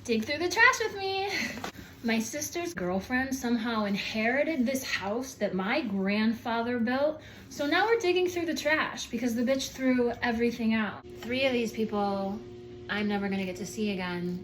Dig through the trash with me. My sister's girlfriend somehow inherited this house that my grandfather built. So now we're digging through the trash because the bitch threw everything out. 3 of these people I'm never gonna get to see again.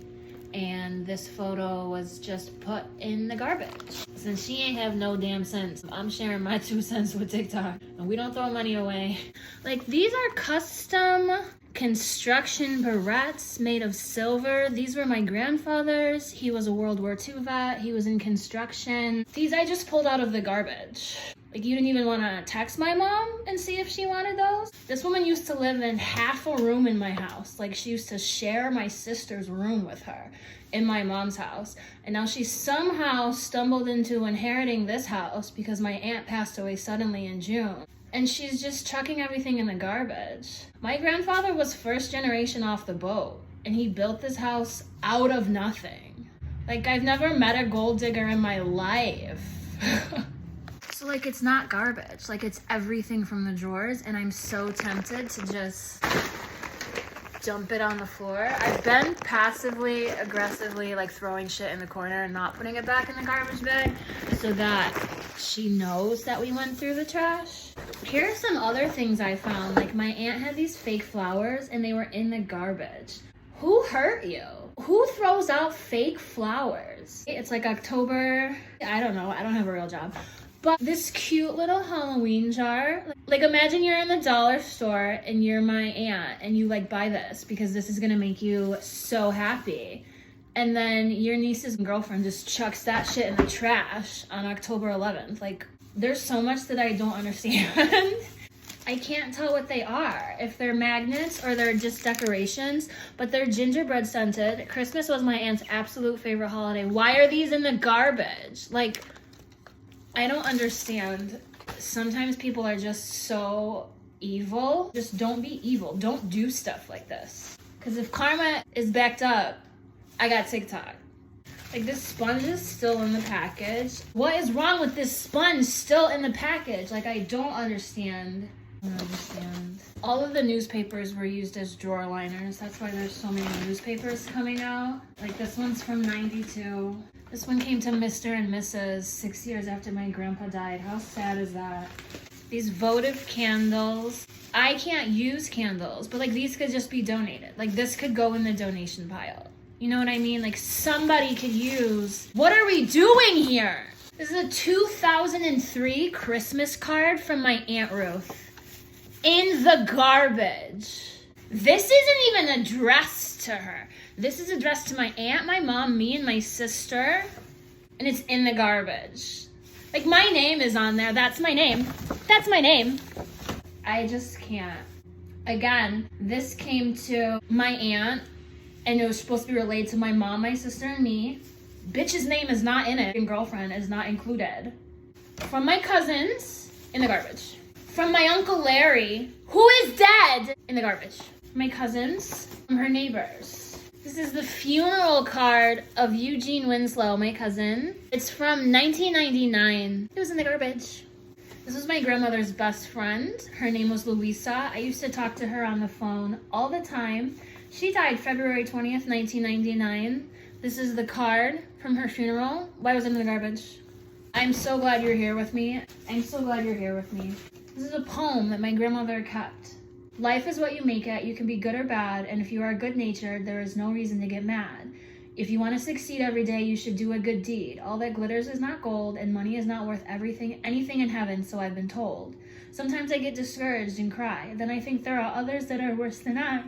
And this photo was just put in the garbage. Since she ain't have no damn sense, I'm sharing my 2 cents with TikTok. And we don't throw money away. Like, these are custom construction barrettes made of silver. These were my grandfather's. He was a World War II vet. He was in construction. These I just pulled out of the garbage. Like, you didn't even want to text my mom and see if she wanted those? This woman used to live in half a room in my house. Like, she used to share my sister's room with her in my mom's house. And now she somehow stumbled into inheriting this house because my aunt passed away suddenly in June. And she's just chucking everything in the garbage. My grandfather was first generation off the boat, and he built this house out of nothing. Like, I've never met a gold digger in my life. So, like, it's not garbage. Like, it's everything from the drawers, and I'm so tempted to just dump it on the floor. I've been passively, aggressively, like, throwing shit in the corner and not putting it back in the garbage bag so that she knows that we went through the trash. Here are some other things I found. Like, my aunt had these fake flowers, and they were in the garbage. Who hurt you? Who throws out fake flowers? It's like October. I don't know. I don't have a real job. But this cute little Halloween jar, like, imagine you're in the dollar store and you're my aunt and you, like, buy this because this is gonna make you so happy. And then your niece's girlfriend just chucks that shit in the trash on October 11th. Like, there's so much that I don't understand. I can't tell what they are, if they're magnets or they're just decorations, but they're gingerbread scented. Christmas was my aunt's absolute favorite holiday. Why are these in the garbage? Like, I don't understand. Sometimes people are just so evil. Just don't be evil. Don't do stuff like this. Because if karma is backed up, I got TikTok. Like, this sponge is still in the package. What is wrong with this sponge still in the package? Like, I don't understand. I don't understand. All of the newspapers were used as drawer liners. That's why there's so many newspapers coming out. Like, this one's from '92. This one came to Mr. and Mrs. 6 years after my grandpa died. How sad is that? These votive candles. I can't use candles, but, like, these could just be donated. Like, this could go in the donation pile. You know what I mean? Like, somebody could use... What are we doing here? This is a 2003 Christmas card from my Aunt Ruth. In the garbage. This isn't even addressed to her. This is addressed to my aunt, my mom, me, and my sister. And it's in the garbage. Like, my name is on there. That's my name. That's my name. I just can't. Again, this came to my aunt, and it was supposed to be relayed to my mom, my sister, and me. Bitch's name is not in it, and girlfriend is not included. From my cousins, in the garbage. From my Uncle Larry, who is dead, in the garbage. My cousins, from her neighbors. This is the funeral card of Eugene Winslow, my cousin. It's from 1999. It was in the garbage. This was my grandmother's best friend. Her name was Louisa. I used to talk to her on the phone all the time. She died February 20th, 1999. This is the card from her funeral. Why was it in the garbage? I'm so glad you're here with me. I'm so glad you're here with me. This is a poem that my grandmother kept. Life is what you make it. You can be good or bad, and if you are good-natured, there is no reason to get mad. If you want to succeed every day, you should do a good deed. All that glitters is not gold, and money is not worth anything in heaven, so I've been told. Sometimes I get discouraged and cry. Then I think there are others that are worse than I.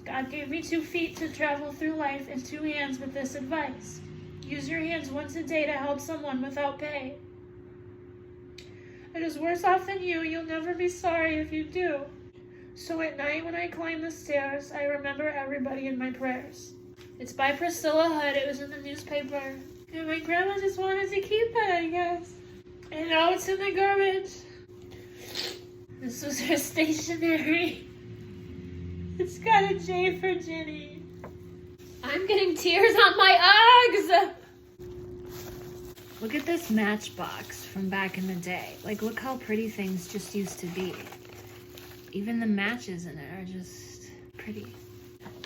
God gave me 2 feet to travel through life and 2 hands with this advice. Use your hands once a day to help someone without pay. It is worse off than you. You'll never be sorry if you do. So at night when I climb the stairs, I remember everybody in my prayers. It's by Priscilla Hood. It was in the newspaper. And my grandma just wanted to keep it, I guess. And now it's in the garbage. This was her stationery. It's got a J for Ginny. I'm getting tears on my Uggs! Look at this matchbox from back in the day. Like, look how pretty things just used to be. Even the matches in it are just pretty.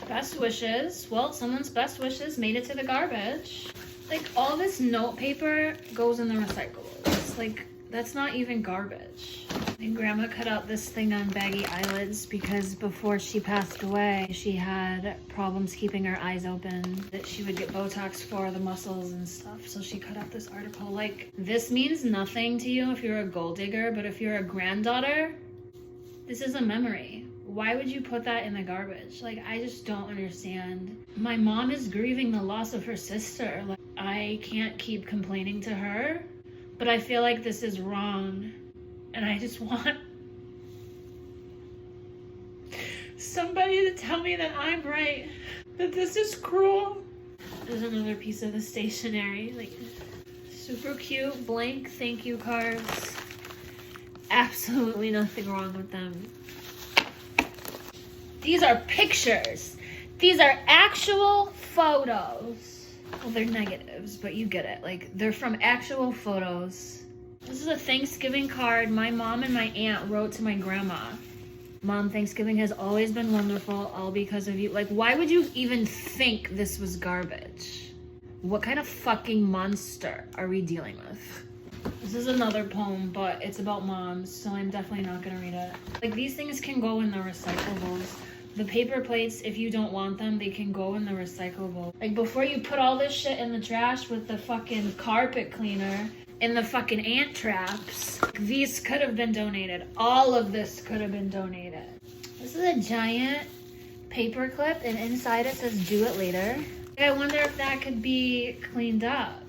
Best wishes. Well, someone's best wishes made it to the garbage. Like, all this note paper goes in the recyclables. Like, that's not even garbage. And grandma cut out this thing on baggy eyelids because before she passed away, she had problems keeping her eyes open, that she would get Botox for the muscles and stuff. So she cut out this article. Like, this means nothing to you if you're a gold digger, but if you're a granddaughter, this is a memory. Why would you put that in the garbage? Like, I just don't understand. My mom is grieving the loss of her sister. Like, I can't keep complaining to her, but I feel like this is wrong. And I just want somebody to tell me that I'm right, that this is cruel. There's another piece of the stationery, like super cute blank thank you cards. Absolutely nothing wrong with them. These are pictures. These are actual photos. Well, they're negatives, but you get it. Like, they're from actual photos. This is a Thanksgiving card my mom and my aunt wrote to my grandma. Mom, Thanksgiving has always been wonderful, all because of you. Like, why would you even think this was garbage? What kind of fucking monster are we dealing with? This is another poem, but it's about moms, so I'm definitely not gonna read it. Like, these things can go in the recyclables. The paper plates, if you don't want them, they can go in the recyclable. Like, before you put all this shit in the trash with the fucking carpet cleaner and the fucking ant traps, these could have been donated. All of this could have been donated. This is a giant paper clip, and inside it says do it later. I wonder if that could be cleaned up.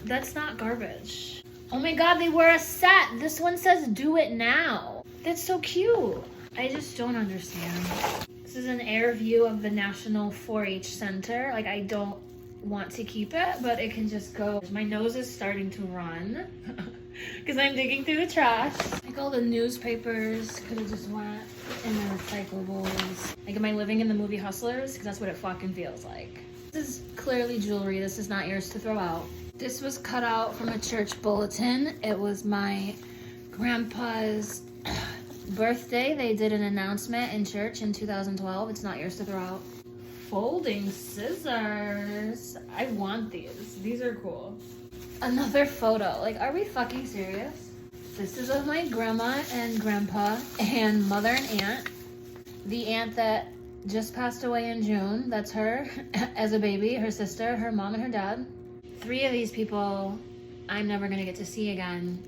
That's not garbage. Oh my god, they were a set. This one says do it now. That's so cute. I just don't understand. This is an air view of the National 4-H Center. Like, I don't want to keep it, but it can just go. My nose is starting to run because I'm digging through the trash. Like, all the newspapers could have just went in the recyclables. Like, am I living in the movie Hustlers? Because that's what it fucking feels like. This is clearly jewelry. This is not yours to throw out. This was cut out from a church bulletin. It was my grandpa's birthday. They did an announcement in church in 2012. It's not yours to throw out. Folding scissors. I want these. These are cool. Another photo. Like, are we fucking serious? This is of my grandma and grandpa and mother and aunt. The aunt that just passed away in June. That's her as a baby, her sister, her mom, and her dad. 3 of these people I'm never gonna get to see again.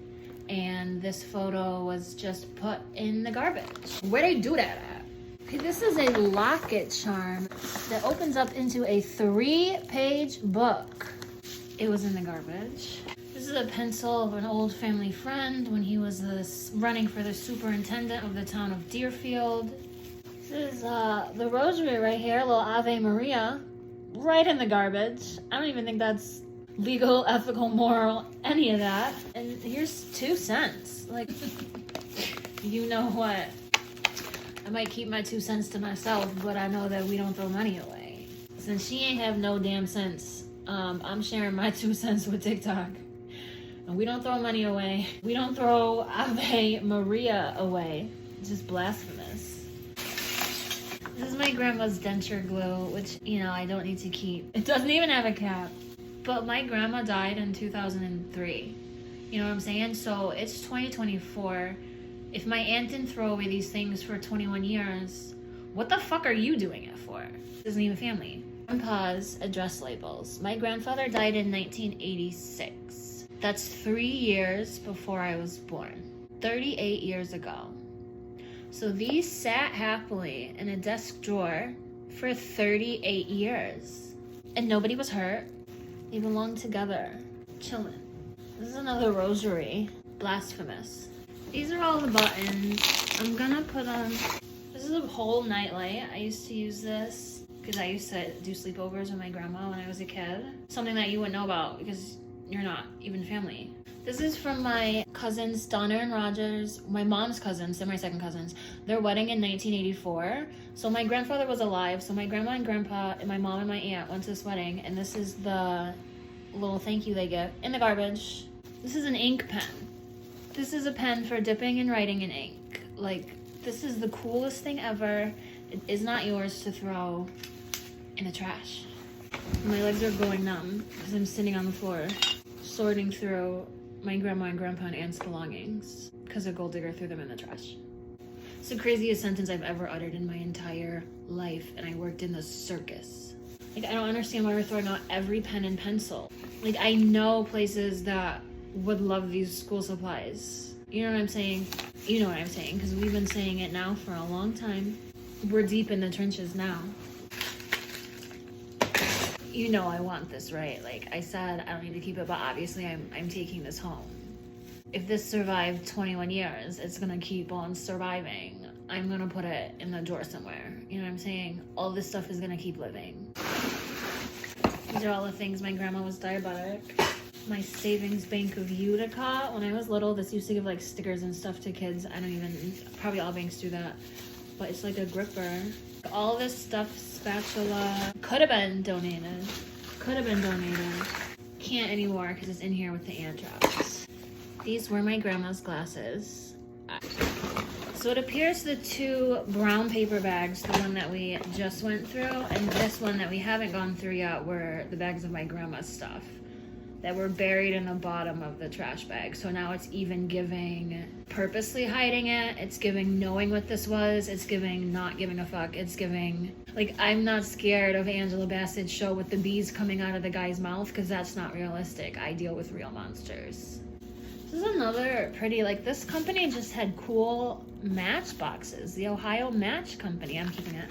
And this photo was just put in the garbage. Where they do that at? Okay, this is a locket charm that opens up into a 3-page book. It was in the garbage. This is a pencil of an old family friend when he was running for the superintendent of the town of Deerfield. This is the rosary right here, little Ave Maria, right in the garbage. I don't even think that's legal, ethical, moral, any of that. And here's 2 cents. Like, you know what? I might keep my 2 cents to myself, but I know that we don't throw money away. Since she ain't have no damn sense, I'm sharing my 2 cents with TikTok. And we don't throw money away. We don't throw Ave Maria away. It's just blasphemous. This is my grandma's denture glue, which, you know, I don't need to keep. It doesn't even have a cap. But my grandma died in 2003. You know what I'm saying? So it's 2024. If my aunt didn't throw away these things for 21 years, what the fuck are you doing it for? It isn't even family. Grandpa's address labels. My grandfather died in 1986. That's 3 years before I was born. 38 years ago. So these sat happily in a desk drawer for 38 years. And nobody was hurt. They belong together, chilling. This is another rosary. Blasphemous. These are all the buttons. I'm gonna put on. This is a whole nightlight. I used to use this because I used to do sleepovers with my grandma when I was a kid. Something that you wouldn't know about because you're not even family. This is from my cousins, Donna and Rogers, my mom's cousins, they're my second cousins. Their wedding in 1984. So my grandfather was alive. So my grandma and grandpa and my mom and my aunt went to this wedding. And this is the little thank you they get in the garbage. This is an ink pen. This is a pen for dipping and writing in ink. Like, this is the coolest thing ever. It is not yours to throw. in the trash. My legs are going numb because I'm sitting on the floor sorting through my grandma and grandpa and aunt's belongings because a gold digger threw them in the trash. It's the craziest sentence I've ever uttered in my entire life, and I worked in the circus. Like, I don't understand why we're throwing out every pen and pencil. Like, I know places that would love these school supplies. You know what I'm saying? You know what I'm saying, because we've been saying it now for a long time. We're deep in the trenches now. You know I want this, right? Like I said, I don't need to keep it, but obviously I'm taking this home. If this survived 21 years, it's gonna keep on surviving. I'm gonna put it in the drawer somewhere. You know what I'm saying? All this stuff is gonna keep living. These are all the things my grandma was diabetic. My savings bank of Utica. When I was little, this used to give like stickers and stuff to kids. I don't even, probably all banks do that. But it's like a gripper. All this stuff, spatula, could have been donated. Can't anymore because it's in here with the ant traps. These were my grandma's glasses. So it appears the two brown paper bags, the one that we just went through, and this one that we haven't gone through yet, were the bags of my grandma's stuff that were buried in the bottom of the trash bag. So now it's even giving purposely hiding it. It's giving knowing what this was. It's giving not giving a fuck. It's giving, like, I'm not scared of Angela Bassett's show with the bees coming out of the guy's mouth because that's not realistic. I deal with real monsters. This is another pretty, like, this company just had cool match boxes. The Ohio Match Company. I'm keeping it.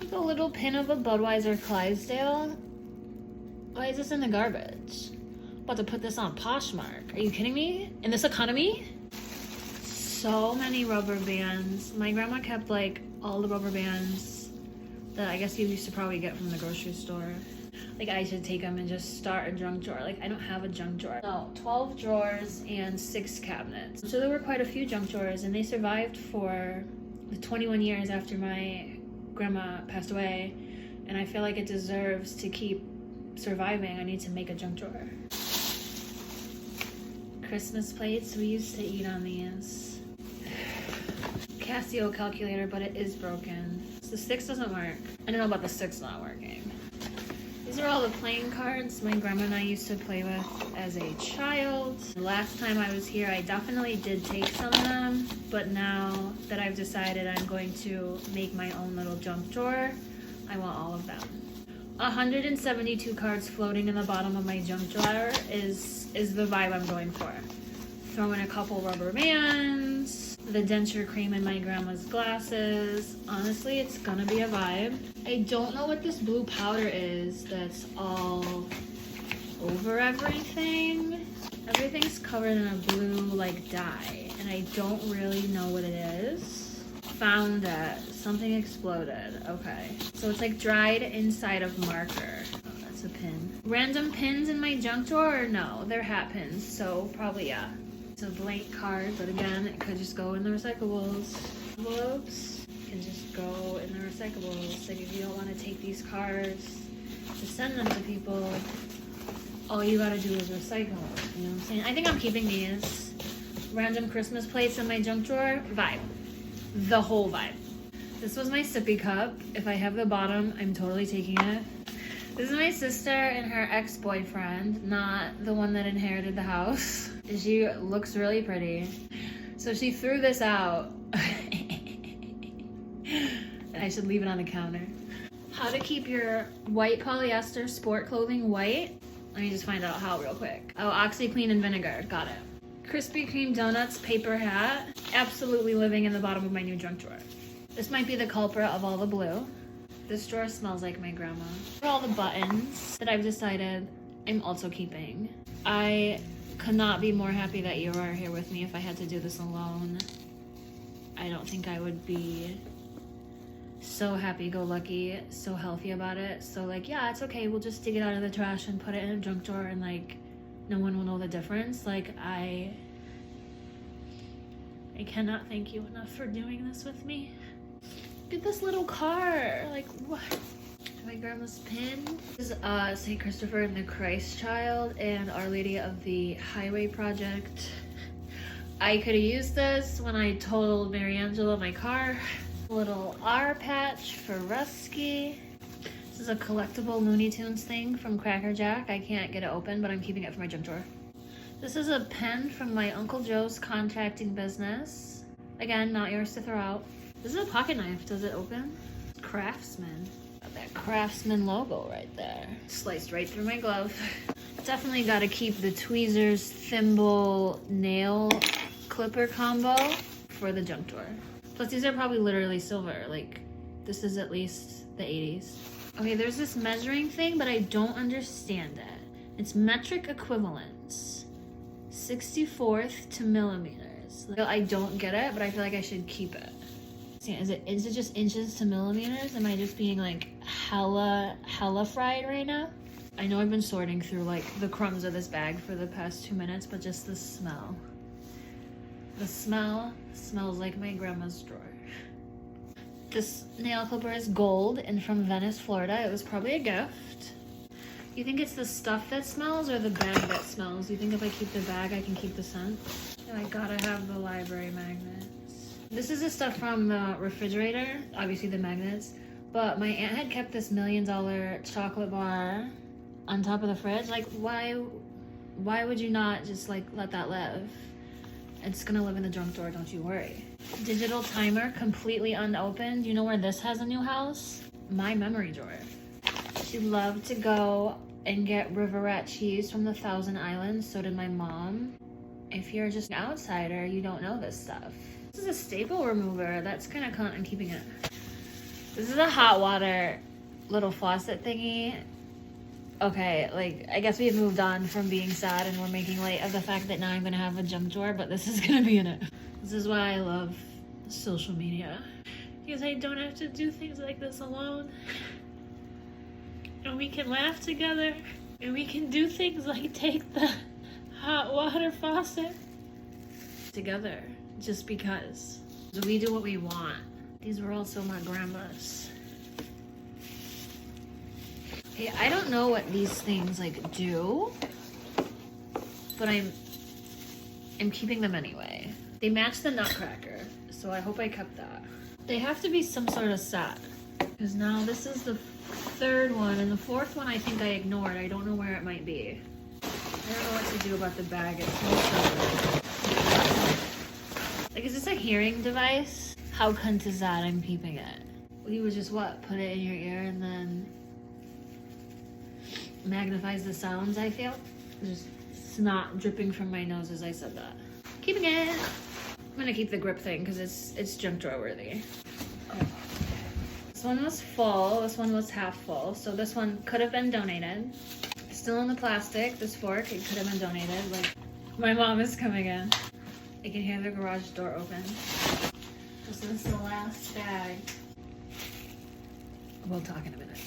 Like a little pin of a Budweiser Clydesdale. Why is this in the garbage? About to put this on Poshmark. Are you kidding me? In this economy? So many rubber bands. My grandma kept like all the rubber bands that I guess you used to probably get from the grocery store. Like I should take them and just start a junk drawer. Like I don't have a junk drawer. No, 12 drawers and 6 cabinets. So there were quite a few junk drawers and they survived for the 21 years after my grandma passed away. And I feel like it deserves to keep surviving. I need to make a junk drawer. Christmas plates, we used to eat on these. Casio calculator, but it is broken. So the 6 doesn't work. I don't know about the 6 not working. These are all the playing cards my grandma and I used to play with as a child. Last time I was here, I definitely did take some of them, but now that I've decided I'm going to make my own little junk drawer, I want all of them. 172 cards floating in the bottom of my junk drawer is the vibe I'm going for. Throw in a couple rubber bands, the denture cream in my grandma's glasses. Honestly, it's gonna be a vibe. I don't know what this blue powder is that's all over everything. Everything's covered in a blue like dye, and I don't really know what it is. Found it. Something exploded. Okay. So it's like dried inside of marker. Oh, that's a pin. Random pins in my junk drawer? Or no, they're hat pins. So probably yeah. It's a blank card, but again, it could just go in the recyclables. Envelopes can just go in the recyclables. Like if you don't want to take these cards to send them to people, all you gotta do is recycle. You know what I'm saying? I think I'm keeping these. Random Christmas plates in my junk drawer. Vibe. The whole vibe. This was my sippy cup. If I have the bottom, I'm totally taking it. This is my sister and her ex-boyfriend, not the one that inherited the house. She looks really pretty. So she threw this out. I should leave it on the counter. How to keep your white polyester sport clothing white? Let me just find out how real quick. Oh, OxyClean and vinegar. Got it. Krispy Kreme donuts paper hat. Absolutely living in the bottom of my new junk drawer. This might be the culprit of all the blue. This drawer smells like my grandma. For all the buttons that I've decided I'm also keeping. I could not be more happy that you are here with me. If I had to do this alone, I don't think I would be so happy-go-lucky, so healthy about it. So like, yeah, it's okay. We'll just dig it out of the trash and put it in a junk drawer and like, no one will know the difference. Like I cannot thank you enough for doing this with me. Look at this little car. Like what? My grandma's pin. This is St. Christopher and the Christ Child and Our Lady of the Highway Project. I could have used this when I totaled Mary Angela my car. A little R patch for Rusky. This is a collectible Looney Tunes thing from Cracker Jack. I can't get it open, but I'm keeping it for my junk drawer. This is a pen from my Uncle Joe's contracting business. Again, not yours to throw out. This is a pocket knife. Does it open? Craftsman. Got that Craftsman logo right there. Sliced right through my glove. Definitely got to keep the tweezers, thimble, nail clipper combo for the junk drawer. Plus, these are probably literally silver. Like, this is at least the 80s. Okay, there's this measuring thing, but I don't understand it. It's metric equivalents. 64th to millimeters. Like, I don't get it, but I feel like I should keep it. Is it just inches to millimeters? Am I just being like hella fried right now? I know I've been sorting through like the crumbs of this bag for the past 2 minutes, but just the smell. The smell smells like my grandma's drawer. This nail clipper is gold and from Venice, Florida. It was probably a gift. You think it's the stuff that smells or the bag that smells? You think if I keep the bag, I can keep the scent? No, I gotta have the library magnets. This is the stuff from the refrigerator, obviously the magnets, but my aunt had kept this $1 million chocolate bar on top of the fridge. Like, why would you not just like let that live? It's gonna live in the junk drawer, don't you worry. Digital timer, completely unopened. You know where this has a new house? My memory drawer. She loved to go and get Riverette cheese from the Thousand Islands. So did my mom. If you're just an outsider, you don't know this stuff. This is a staple remover. That's kind of cunt. I'm keeping it. This is a hot water little faucet thingy. Okay, like, I guess we've moved on from being sad and we're making light of the fact that now I'm gonna have a junk drawer, but this is gonna be in it. This is why I love social media. Because I don't have to do things like this alone. And we can laugh together. And we can do things like take the hot water faucet together. Just because. So we do what we want. These were also my grandma's. Hey, I don't know what these things like do, but I'm keeping them anyway. They match the nutcracker, so I hope I kept that. They have to be some sort of set, because now this is the third one, and the fourth one I think I ignored. I don't know where it might be. I don't know what to do about the bag. It's so silly. Like, is this a hearing device? How cunt is that? I'm keeping it. You would just what? Put it in your ear and then magnifies the sounds I feel. Just snot dripping from my nose as I said that. Keeping it. I'm gonna keep the grip thing because it's junk drawer worthy. Oh. This one was full. This one was half full. So this one could have been donated. Still in the plastic. This fork, it could have been donated. Like, my mom is coming in. I can hear the garage door open. This is the last bag. We'll talk in a minute.